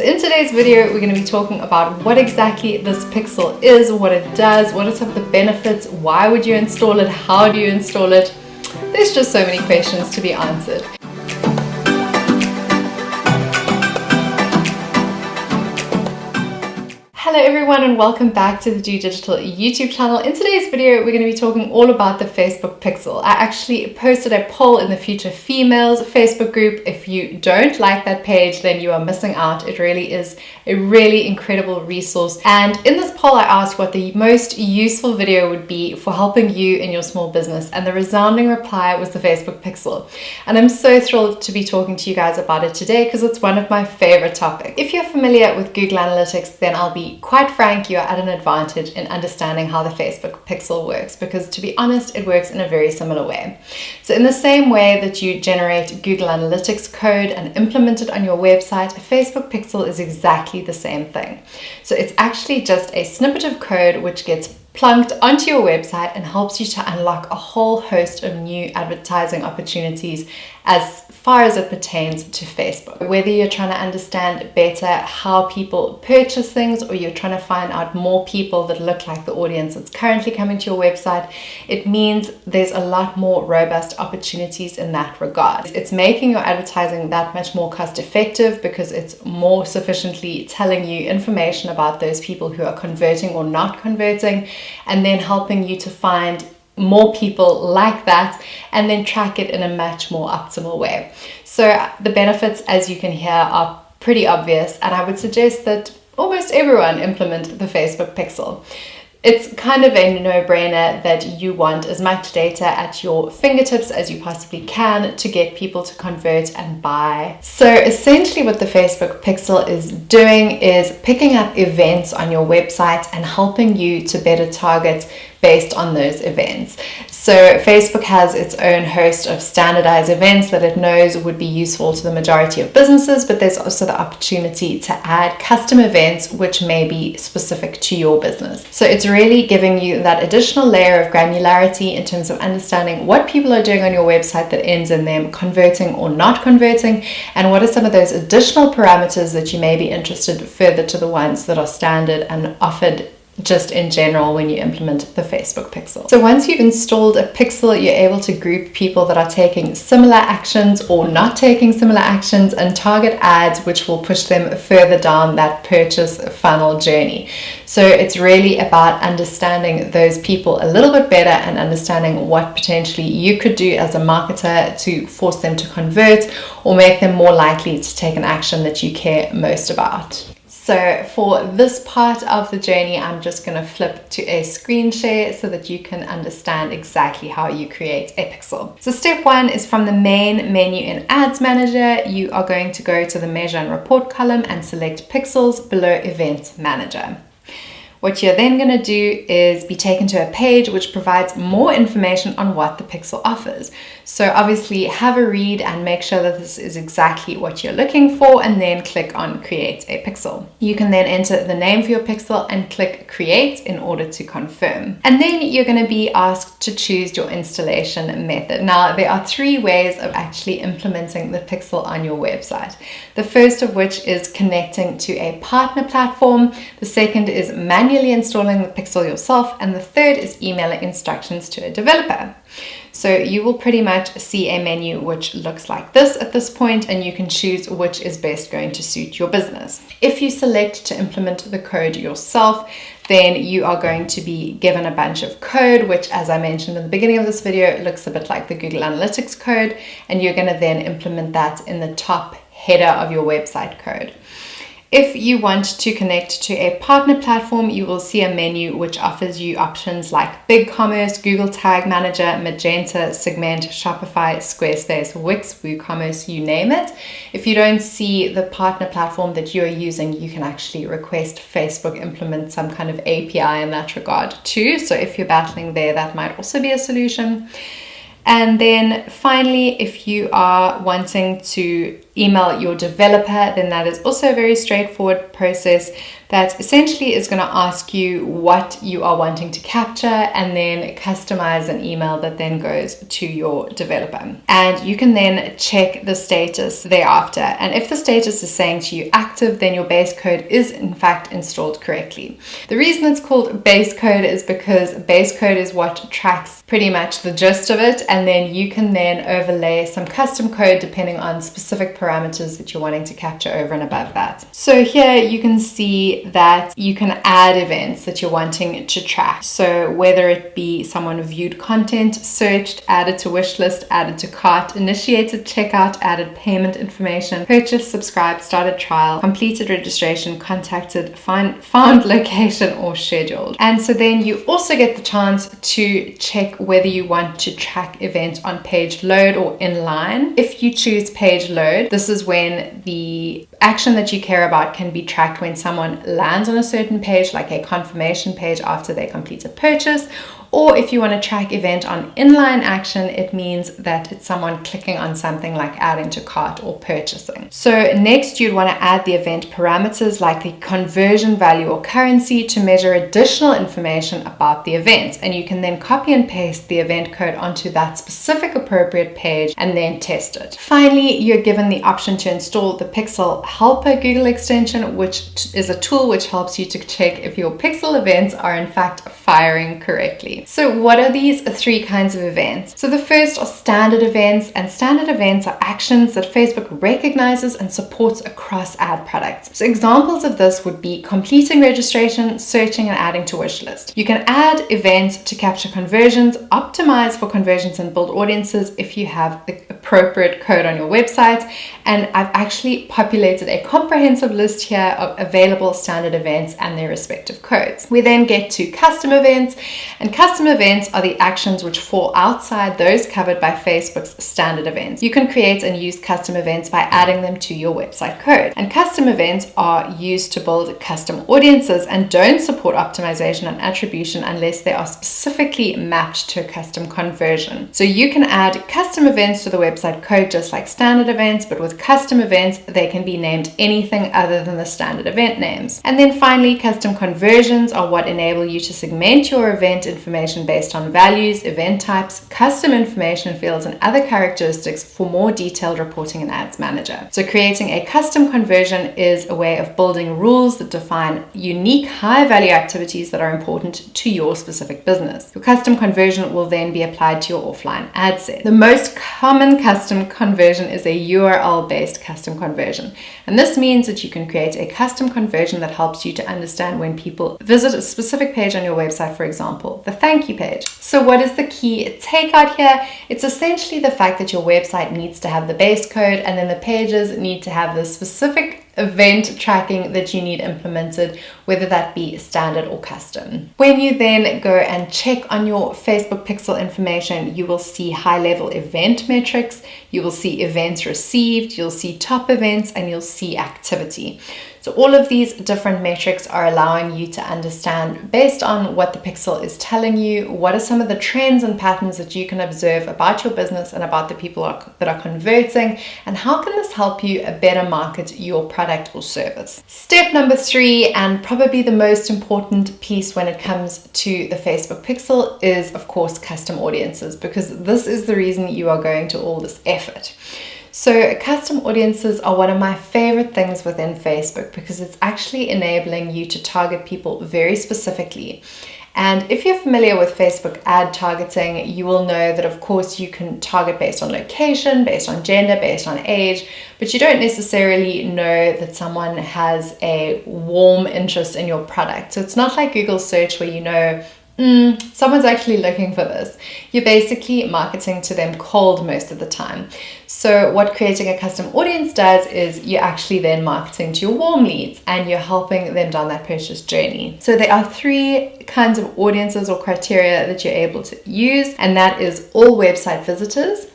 So in today's video, we're going to be talking about what exactly this pixel is, what it does, what are some of the benefits, why would you install it, how do you install it. There's just so many questions to be answered. Hello everyone and welcome back to the Do Digital YouTube channel. In today's video, we're going to be talking all about the Facebook pixel. I actually posted a poll in the Future Females Facebook group. If you don't like that page, then you are missing out. It really is a really incredible resource. And in this poll, I asked what the most useful video would be for helping you in your small business. And the resounding reply was the Facebook pixel. And I'm so thrilled to be talking to you guys about it today because it's one of my favorite topics. If you're familiar with Google Analytics, then I'll be quite frank, you are at an advantage in understanding how the Facebook pixel works because, to be honest, it works in a very similar way. So in the same way that you generate Google Analytics code and implement it on your website, a Facebook pixel is exactly the same thing. So it's actually just a snippet of code which gets plunked onto your website and helps you to unlock a whole host of new advertising opportunities as far as it pertains to Facebook. Whether you're trying to understand better how people purchase things or you're trying to find out more people that look like the audience that's currently coming to your website, it means there's a lot more robust opportunities in that regard. It's making your advertising that much more cost effective because it's more sufficiently telling you information about those people who are converting or not converting, and then helping you to find more people like that and then track it in a much more optimal way. So the benefits, as you can hear, are pretty obvious, and I would suggest that almost everyone implement the Facebook pixel. It's kind of a no-brainer that you want as much data at your fingertips as you possibly can to get people to convert and buy. So essentially what the Facebook pixel is doing is picking up events on your website and helping you to better target based on those events. So Facebook has its own host of standardized events that it knows would be useful to the majority of businesses, but there's also the opportunity to add custom events which may be specific to your business. So it's really giving you that additional layer of granularity in terms of understanding what people are doing on your website that ends in them converting or not converting, and what are some of those additional parameters that you may be interested further to the ones that are standard and offered just in general when you implement the Facebook pixel. So once you've installed a pixel, you're able to group people that are taking similar actions or not taking similar actions and target ads which will push them further down that purchase funnel journey. So it's really about understanding those people a little bit better and understanding what potentially you could do as a marketer to force them to convert or make them more likely to take an action that you care most about. So for this part of the journey, I'm just going to flip to a screen share so that you can understand exactly how you create a pixel. So step one is from the main menu in Ads Manager. You are going to go to the Measure and Report column and select Pixels below Event Manager. What you're then going to do is be taken to a page which provides more information on what the pixel offers. So obviously have a read and make sure that this is exactly what you're looking for, and then click on Create a Pixel. You can then enter the name for your pixel and click Create in order to confirm. And then you're going to be asked to choose your installation method. Now there are three ways of actually implementing the pixel on your website. The first of which is connecting to a partner platform. The second is manually installing the pixel yourself, and the third is emailing instructions to a developer. So you will pretty much see a menu which looks like this at this point, and you can choose which is best going to suit your business. If you select to implement the code yourself, then you are going to be given a bunch of code, which, as I mentioned in the beginning of this video, looks a bit like the Google Analytics code, and you're going to then implement that in the top header of your website code. If you want to connect to a partner platform, you will see a menu which offers you options like BigCommerce, Google Tag Manager, Magento, Segment, Shopify, Squarespace, Wix, WooCommerce, you name it. If you don't see the partner platform that you're using, you can actually request Facebook implement some kind of API in that regard too. So if you're battling there, that might also be a solution. And then finally, if you are wanting to email your developer, then that is also a very straightforward process that essentially is going to ask you what you are wanting to capture and then customize an email that then goes to your developer. And you can then check the status thereafter. And if the status is saying to you active, then your base code is in fact installed correctly. The reason it's called base code is because base code is what tracks pretty much the gist of it, and then you can then overlay some custom code depending on specific parameters that you're wanting to capture over and above that. So here you can see that you can add events that you're wanting to track. So whether it be someone viewed content, searched, added to wish list, added to cart, initiated checkout, added payment information, purchased, subscribed, started trial, completed registration, contacted, found location, or scheduled. And so then you also get the chance to check whether you want to track events on page load or inline. If you choose page load, this is when the action that you care about can be tracked when someone lands on a certain page, like a confirmation page after they complete a purchase. Or if you want to track event on inline action, it means that it's someone clicking on something like adding to cart or purchasing. So next you'd want to add the event parameters like the conversion value or currency to measure additional information about the event. And you can then copy and paste the event code onto that specific appropriate page and then test it. Finally, you're given the option to install the Pixel Helper Google extension, which is a tool which helps you to check if your Pixel events are in fact firing correctly. So what are these three kinds of events? So the first are standard events, and standard events are actions that Facebook recognizes and supports across ad products. So examples of this would be completing registration, searching, and adding to wish list. You can add events to capture conversions, optimize for conversions, and build audiences if you have the appropriate code on your website. And I've actually populated a comprehensive list here of available standard events and their respective codes. We then get to custom events, and custom events are the actions which fall outside those covered by Facebook's standard events. You can create and use custom events by adding them to your website code. And custom events are used to build custom audiences and don't support optimization and attribution unless they are specifically mapped to a custom conversion. So you can add custom events to the website code just like standard events, but with custom events, they can be named anything other than the standard event names. And then finally, custom conversions are what enable you to segment your event information based on values, event types, custom information fields, and other characteristics for more detailed reporting in Ads Manager. So creating a custom conversion is a way of building rules that define unique high-value activities that are important to your specific business. Your custom conversion will then be applied to your offline ad set. The most common custom conversion is a URL-based custom conversion. And this means that you can create a custom conversion that helps you to understand when people visit a specific page on your website, for example, the thank you page. So what is the key takeout here? It's essentially the fact that your website needs to have the base code, and then the pages need to have the specific event tracking that you need implemented, whether that be standard or custom. When you then go and check on your Facebook pixel information, you will see high-level event metrics, you will see events received, you'll see top events, and you'll see activity. So all of these different metrics are allowing you to understand, based on what the pixel is telling you, what are some of the trends and patterns that you can observe about your business and about the people that are converting, and how can this help you better market your product or service. Step number 3, and probably the most important piece when it comes to the Facebook pixel, is of course custom audiences, because this is the reason you are going to all this effort. So custom audiences are one of my favorite things within Facebook, because it's actually enabling you to target people very specifically. And if you're familiar with Facebook ad targeting, you will know that of course you can target based on location, based on gender, based on age, but you don't necessarily know that someone has a warm interest in your product. So it's not like Google search where you know someone's actually looking for this. You're basically marketing to them cold most of the time. So what creating a custom audience does is you're actually then marketing to your warm leads, and you're helping them down that purchase journey. So there are 3 kinds of audiences or criteria that you're able to use, and that is all website visitors,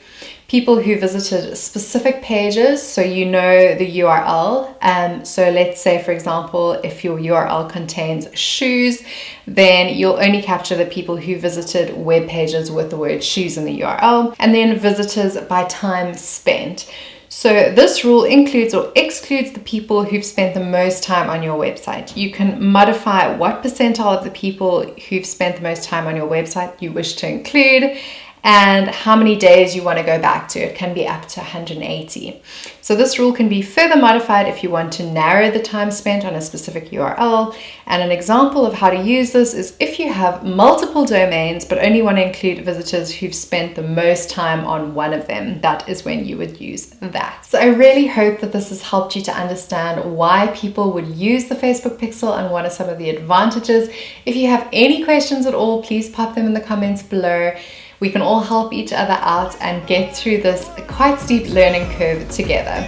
people who visited specific pages, so you know the URL. So let's say, for example, if your URL contains shoes, then you'll only capture the people who visited web pages with the word shoes in the URL, and then visitors by time spent. So this rule includes or excludes the people who've spent the most time on your website. You can modify what percentile of the people who've spent the most time on your website you wish to include and how many days you want to go back to. It can be up to 180. So this rule can be further modified if you want to narrow the time spent on a specific URL. And an example of how to use this is if you have multiple domains but only want to include visitors who've spent the most time on one of them. That is when you would use that. So I really hope that this has helped you to understand why people would use the Facebook Pixel and what are some of the advantages. If you have any questions at all, please pop them in the comments below. We can all help each other out and get through this quite steep learning curve together.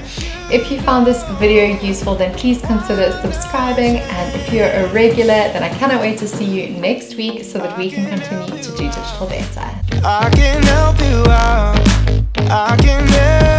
If you found this video useful, then please consider subscribing, and if you're a regular, then I cannot wait to see you next week so that we can continue to do digital better. I can help you out. I can help